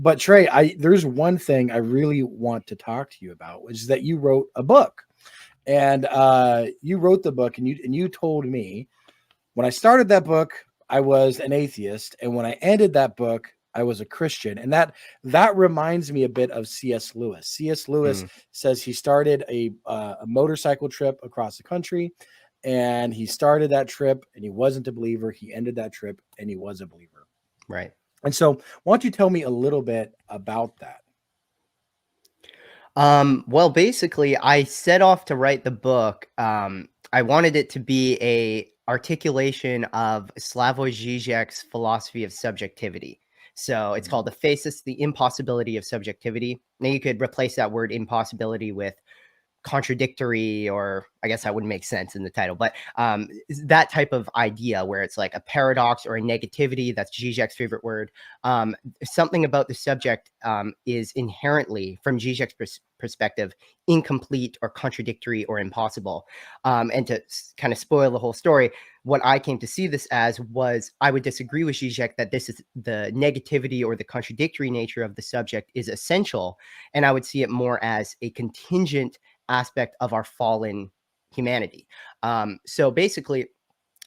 But Trey, there's one thing I really want to talk to you about, which is that you wrote a book, and you wrote the book, and you told me when I started that book, I was an atheist, and when I ended that book, I was a Christian, and that reminds me a bit of C.S. Lewis. C.S. Lewis Mm. says he started a motorcycle trip across the country, and he started that trip, and he wasn't a believer. He ended that trip, and he was a believer. Right. And so, why don't you tell me a little bit about that? Well, basically, I set off to write the book. I wanted it to be a articulation of Slavoj Žižek's philosophy of subjectivity. So it's called the Thesis, the Impossibility of Subjectivity. Now you could replace that word impossibility with contradictory, or I guess that wouldn't make sense in the title, but that type of idea where it's like a paradox or a negativity. That's Zizek's favorite word. Something about the subject is inherently, from Zizek's perspective, incomplete or contradictory or impossible. And to kind of spoil the whole story, what I came to see this as was I would disagree with Zizek that this is the negativity or the contradictory nature of the subject is essential. And I would see it more as a contingent aspect of our fallen humanity. So basically,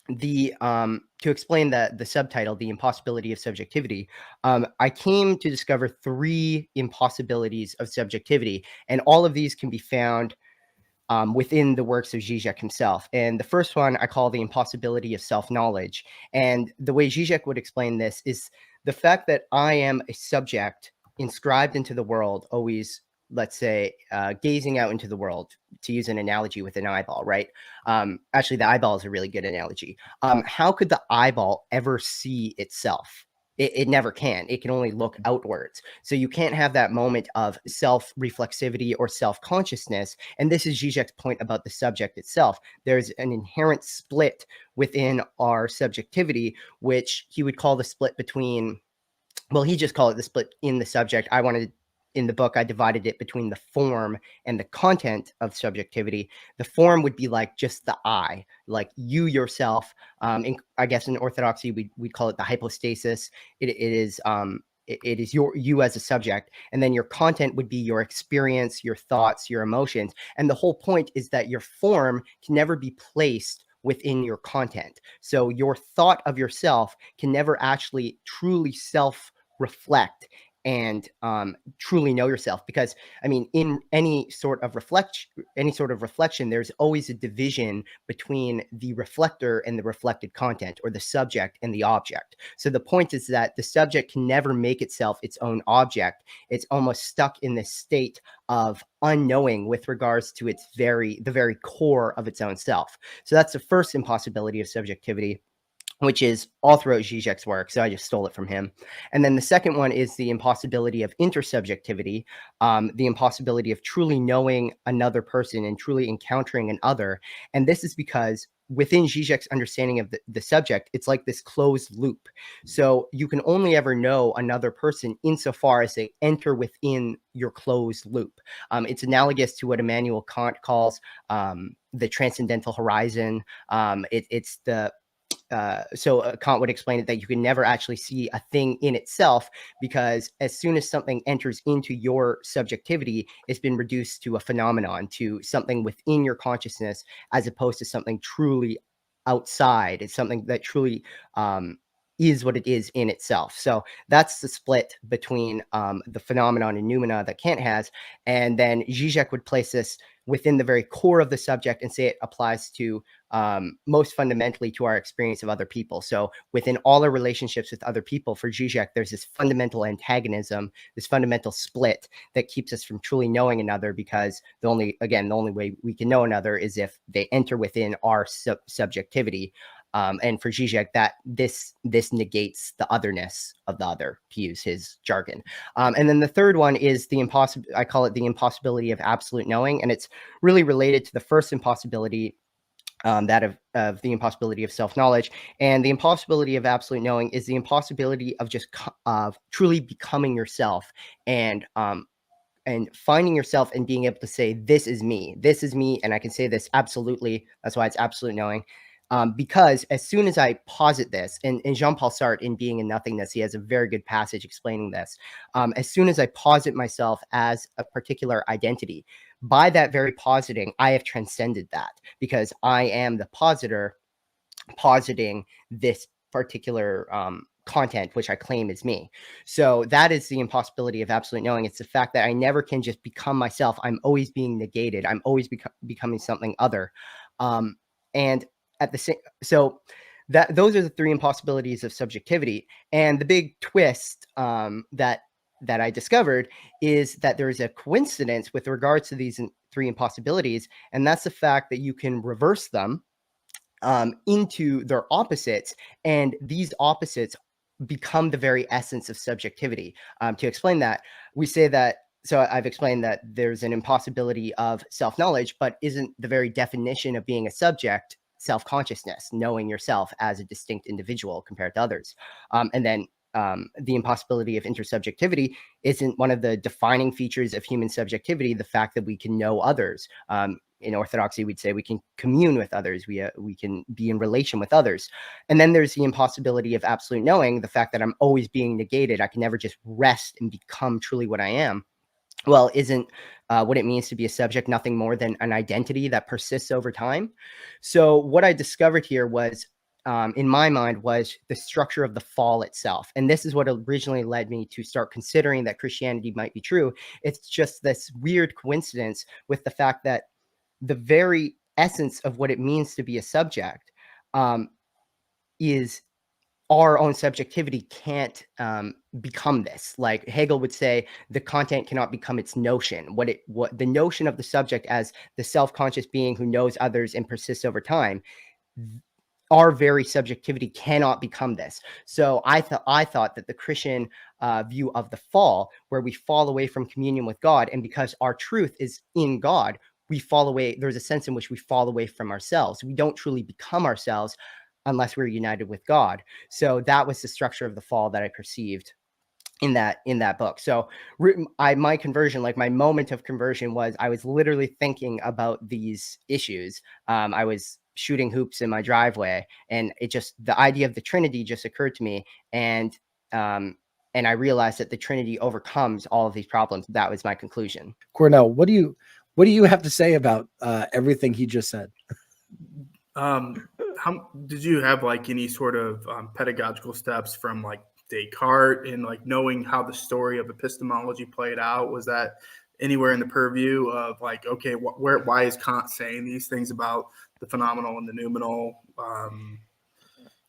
the to explain the subtitle, the impossibility of subjectivity, I came to discover 3 impossibilities of subjectivity, and all of these can be found within the works of Zizek himself. And the first one I call the impossibility of self-knowledge. And the way Zizek would explain this is the fact that I am a subject inscribed into the world, always, let's say, gazing out into the world, to use an analogy with an eyeball, right? Actually, the eyeball is a really good analogy. How could the eyeball ever see itself? It never can. It can only look outwards. So you can't have that moment of self-reflexivity or self-consciousness. And this is Zizek's point about the subject itself. There's an inherent split within our subjectivity, which he would call the split between, well, he just called it the split in the subject. In the book, I divided it between the form and the content of subjectivity. The form would be like just the I, like you yourself. I guess in orthodoxy, we'd call it the hypostasis. It is you as a subject, and then your content would be your experience, your thoughts, your emotions. And the whole point is that your form can never be placed within your content. So your thought of yourself can never actually truly self-reflect and truly know yourself, because I mean, in any sort of reflection, there's always a division between the reflector and the reflected content, or the subject and the object. So the point is that the subject can never make itself its own object. It's almost stuck in this state of unknowing with regards to the very core of its own self. So that's the first impossibility of subjectivity, which is all throughout Zizek's work. So I just stole it from him. And then the second one is the impossibility of intersubjectivity, the impossibility of truly knowing another person and truly encountering an other. And this is because within Zizek's understanding of the subject, it's like this closed loop. So you can only ever know another person insofar as they enter within your closed loop. It's analogous to what Immanuel Kant calls the transcendental horizon. It's the Kant would explain it that you can never actually see a thing in itself, because as soon as something enters into your subjectivity, it's been reduced to a phenomenon, to something within your consciousness, as opposed to something truly outside. It's something that truly is what it is in itself. So that's the split between the phenomenon and noumena that Kant has. And then Zizek would place this within the very core of the subject and say it applies to most fundamentally to our experience of other people. So within all our relationships with other people, for Zizek, there's this fundamental antagonism, this fundamental split that keeps us from truly knowing another, because the only way we can know another is if they enter within our subjectivity. And for Zizek, that this negates the otherness of the other, to use his jargon. And then the third one is I call it the impossibility of absolute knowing, and it's really related to the first impossibility, that of the impossibility of self-knowledge. And the impossibility of absolute knowing is the impossibility of just of truly becoming yourself, and finding yourself and being able to say, this is me, and I can say this absolutely. That's why it's absolute knowing. Because as soon as I posit this, and Jean-Paul Sartre in Being and Nothingness, he has a very good passage explaining this. As soon as I posit myself as a particular identity, by that very positing, I have transcended that, because I am the positor positing this particular content, which I claim is me. So that is the impossibility of absolute knowing. It's the fact that I never can just become myself. I'm always being negated. I'm always becoming something other. And at the same, so that those are the three impossibilities of subjectivity. And the big twist that I discovered is that there is a coincidence with regards to these three impossibilities, and that's the fact that you can reverse them into their opposites, and these opposites become the very essence of subjectivity. To explain that, we say that, so I've explained that there's an impossibility of self-knowledge, but isn't the very definition of being a subject self-consciousness, knowing yourself as a distinct individual compared to others? And then the impossibility of intersubjectivity isn't one of the defining features of human subjectivity the fact that we can know others. In orthodoxy, we'd say we can commune with others, we can be in relation with others. And then there's the impossibility of absolute knowing, the fact that I'm always being negated. I can never just rest and become truly what I am. Well, isn't what it means to be a subject nothing more than an identity that persists over time? So what I discovered here was, in my mind, was the structure of the fall itself. And this is what originally led me to start considering that Christianity might be true. It's just this weird coincidence with the fact that the very essence of what it means to be a subject is our own subjectivity can't become this. Like Hegel would say, the content cannot become its notion. What the notion of the subject as the self-conscious being who knows others and persists over time, our very subjectivity cannot become this. So I thought that the Christian view of the fall, where we fall away from communion with God, and because our truth is in God, we fall away. There's a sense in which we fall away from ourselves. We don't truly become ourselves unless we're united with God. So that was the structure of the fall that I perceived in that book. So my conversion, like my moment of conversion, was I was literally thinking about these issues. I was shooting hoops in my driveway, and the idea of the Trinity just occurred to me, and I realized that the Trinity overcomes all of these problems. That was my conclusion. Cornell, what do you have to say about everything he just said? How did you have like any sort of pedagogical steps from like Descartes and like knowing how the story of epistemology played out? Was that anywhere in the purview of like, okay, why is Kant saying these things about the phenomenal and the noumenal?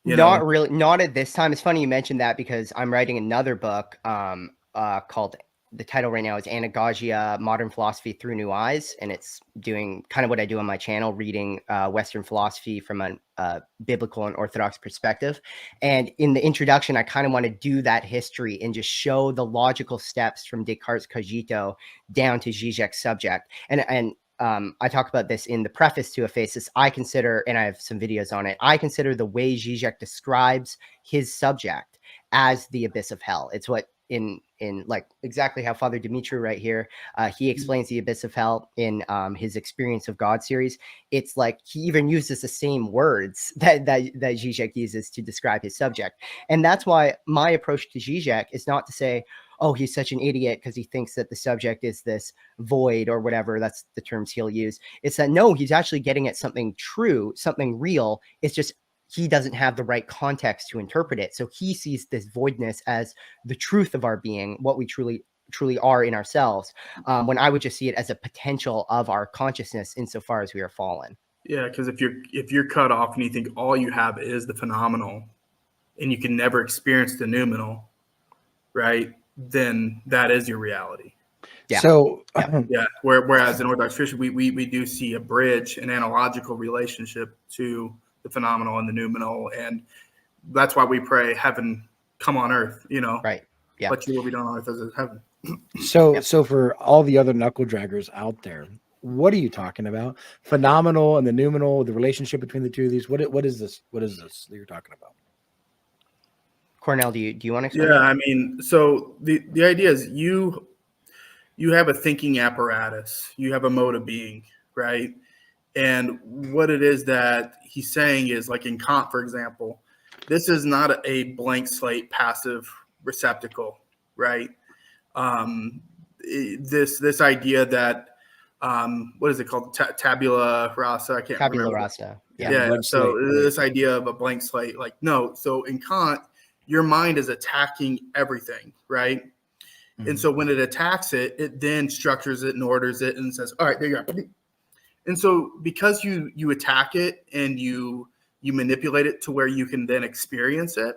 Not really, not at this time. It's funny you mentioned that, because I'm writing another book called, the title right now is Anagogia, Modern Philosophy Through New Eyes. And it's doing kind of what I do on my channel, reading Western philosophy from a biblical and orthodox perspective. And in the introduction, I kind of want to do that history and just show the logical steps from Descartes' cogito down to Zizek's subject. And I talk about this in the preface to Aphasis. I consider, and I have some videos on it, I consider the way Zizek describes his subject as the abyss of hell. It's what in like exactly how Father Dimitri right here, he explains the abyss of hell in his Experience of God series. It's like he even uses the same words that Zizek uses to describe his subject. And that's why my approach to Zizek is not to say, oh, he's such an idiot because he thinks that the subject is this void or whatever. That's the terms he'll use. It's that, no, he's actually getting at something true, something real. It's just he doesn't have the right context to interpret it. So he sees this voidness as the truth of our being, what we truly are in ourselves, when I would just see it as a potential of our consciousness insofar as we are fallen. Yeah, because if you're cut off and you think all you have is the phenomenal and you can never experience the noumenal, right, then that is your reality. Yeah. So yeah. Whereas in Orthodox Christian, we do see a bridge, an analogical relationship to the phenomenal and the noumenal, and that's why we pray, heaven come on earth, Right. Yeah. Let your will be done on earth as in heaven. So for all the other knuckle draggers out there, what are you talking about? Phenomenal and the noumenal, the relationship between the two of these. What is this? What is this that you're talking about? Cornell, do you want to explain? Yeah, I mean, so the idea is you have a thinking apparatus, you have a mode of being, right? And what it is that he's saying is, like in Kant, for example, this is not a blank slate passive receptacle, right? This idea that what is it called? Tabula rasa. I can't Tabula remember. rasa. Yeah. blank So slate. this idea of a blank slate, like, no. So in Kant, your mind is attacking everything, right? Mhm. And so when it attacks it, it then structures it and orders it and says, all right, there you go. And so because you attack it and you manipulate it to where you can then experience it,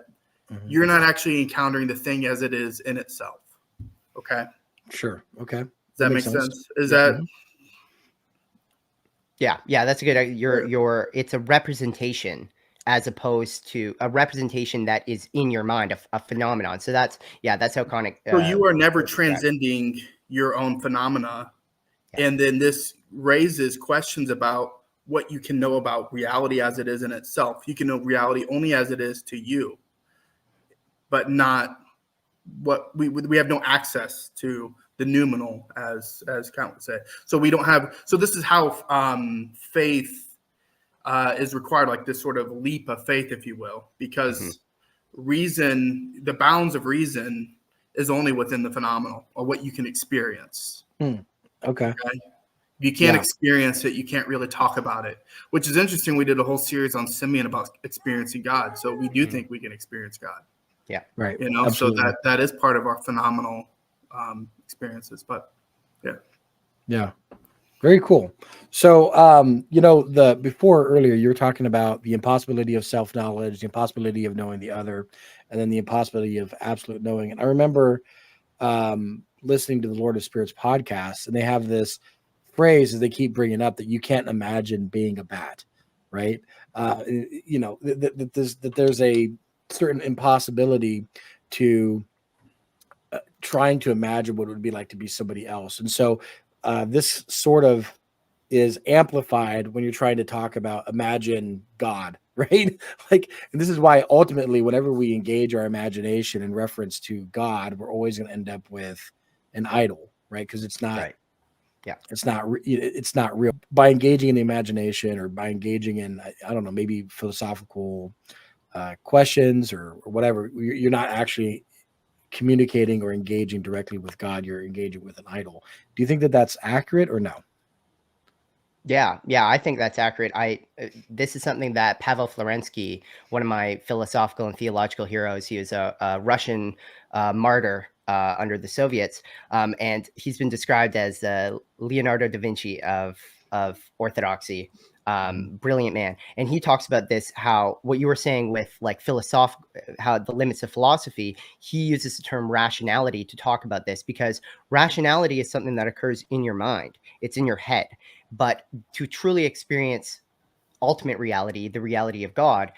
Mhm. you're not actually encountering the thing as it is in itself. Okay. Sure. Okay. Does that make makes sense? Is Yeah. that Mhm. Yeah, that's a good. It's a representation as opposed to a representation that is in your mind, a phenomenon. So that's how Connick. so you are never would describe it. transcending your own phenomena. Yeah. And then this raises questions about what you can know about reality as it is in itself. You can know reality only as it is to you, but not what we have no access to the noumenal, as Kant would say. So we don't have. So this is how faith is required, like this sort of leap of faith, if you will, because reason, the bounds of reason, is only within the phenomenal or what you can experience. Okay. Okay? If you can't Yeah. experience it, you can't really talk about it, which is interesting. We did a whole series on Simeon about experiencing God. So we do think we can experience God. Yeah. Right. You know, Absolutely. so that is part of our phenomenal experiences. But Yeah. Very cool. So, before earlier, you were talking about the impossibility of self-knowledge, the impossibility of knowing the other, and then the impossibility of absolute knowing. And I remember listening to the Lord of Spirits podcast, and they have this phrase that they keep bringing up that you can't imagine being a bat, right? That there's a certain impossibility to trying to imagine what it would be like to be somebody else. And so this sort of is amplified when you're trying to talk about imagine God, right? Like, and this is why ultimately, whenever we engage our imagination in reference to God, we're always going to end up with an idol, right? Because it's not, Right. Yeah. it's not real. By engaging in the imagination or by engaging in, I don't know, maybe philosophical questions or whatever, you're not actually communicating or engaging directly with God. You're engaging with an idol. Do you think that that's accurate or no? Yeah, I think that's accurate. This is something that Pavel Florensky, one of my philosophical and theological heroes, he was a Russian martyr under the Soviets, and he's been described as the Leonardo da Vinci of orthodoxy. Brilliant man, and he talks about this, how what you were saying with like how the limits of philosophy. He uses the term rationality to talk about this, because rationality is something that occurs in your mind. It's in your head. But to truly experience ultimate reality, the reality of God,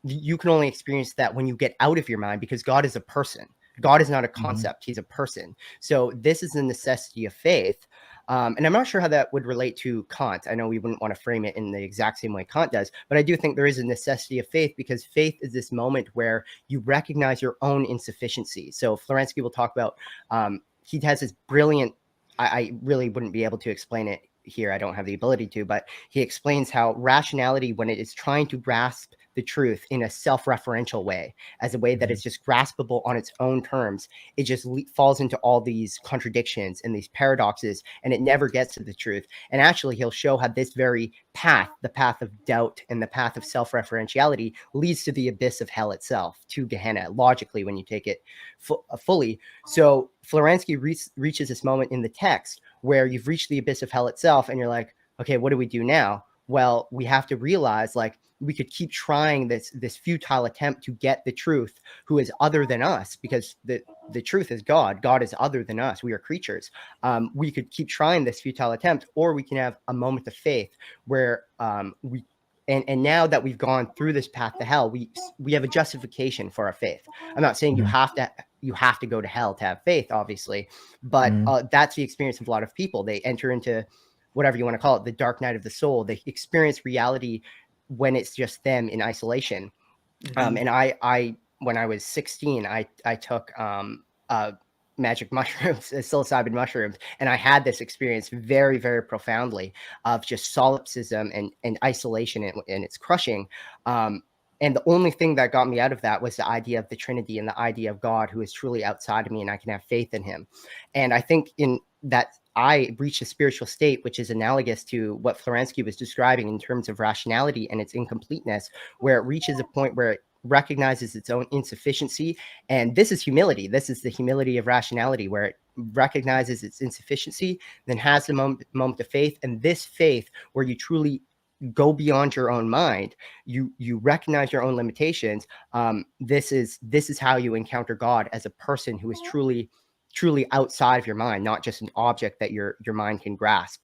you can only experience that when you get out of your mind, because God is a person. God is not a concept. He's a person. So this is a necessity of faith. And I'm not sure how that would relate to Kant. I know we wouldn't want to frame it in the exact same way Kant does, but I do think there is a necessity of faith, because faith is this moment where you recognize your own insufficiency. So Florensky will talk about, he has this brilliant, I really wouldn't be able to explain it here. I don't have the ability to, but he explains how rationality, when it is trying to grasp the truth in a self-referential way, as a way that is just graspable on its own terms, it just falls into all these contradictions and these paradoxes, and it never gets to the truth. And actually, he'll show how this very path, the path of doubt and the path of self-referentiality, leads to the abyss of hell itself, to Gehenna, logically, when you take it fully. So Florensky reaches this moment in the text where you've reached the abyss of hell itself, and you're like, okay, what do we do now? Well, we have to realize, like, we could keep trying this futile attempt to get the truth, who is other than us, because the truth is God. God is other than us. We are creatures. We could keep trying this futile attempt, or we can have a moment of faith where we. And now that we've gone through this path to hell, we have a justification for our faith. I'm not saying you have to go to hell to have faith, obviously, but that's the experience of a lot of people. They enter into whatever you want to call it, the dark night of the soul. They experience reality when it's just them in isolation. And I when I was 16, I took magic mushrooms, psilocybin mushrooms, and I had this experience very, very profoundly of just solipsism and isolation, and it's crushing. And the only thing that got me out of that was the idea of the Trinity and the idea of God, who is truly outside of me, and I can have faith in him. And I think in that I reached a spiritual state, which is analogous to what Florensky was describing in terms of rationality and its incompleteness, where it reaches a point where it recognizes its own insufficiency. And this is humility. This is the humility of rationality, where it recognizes its insufficiency, then has the moment of faith. And this faith, where you truly go beyond your own mind, you recognize your own limitations. This is how you encounter God as a person who is truly outside of your mind, not just an object that your mind can grasp.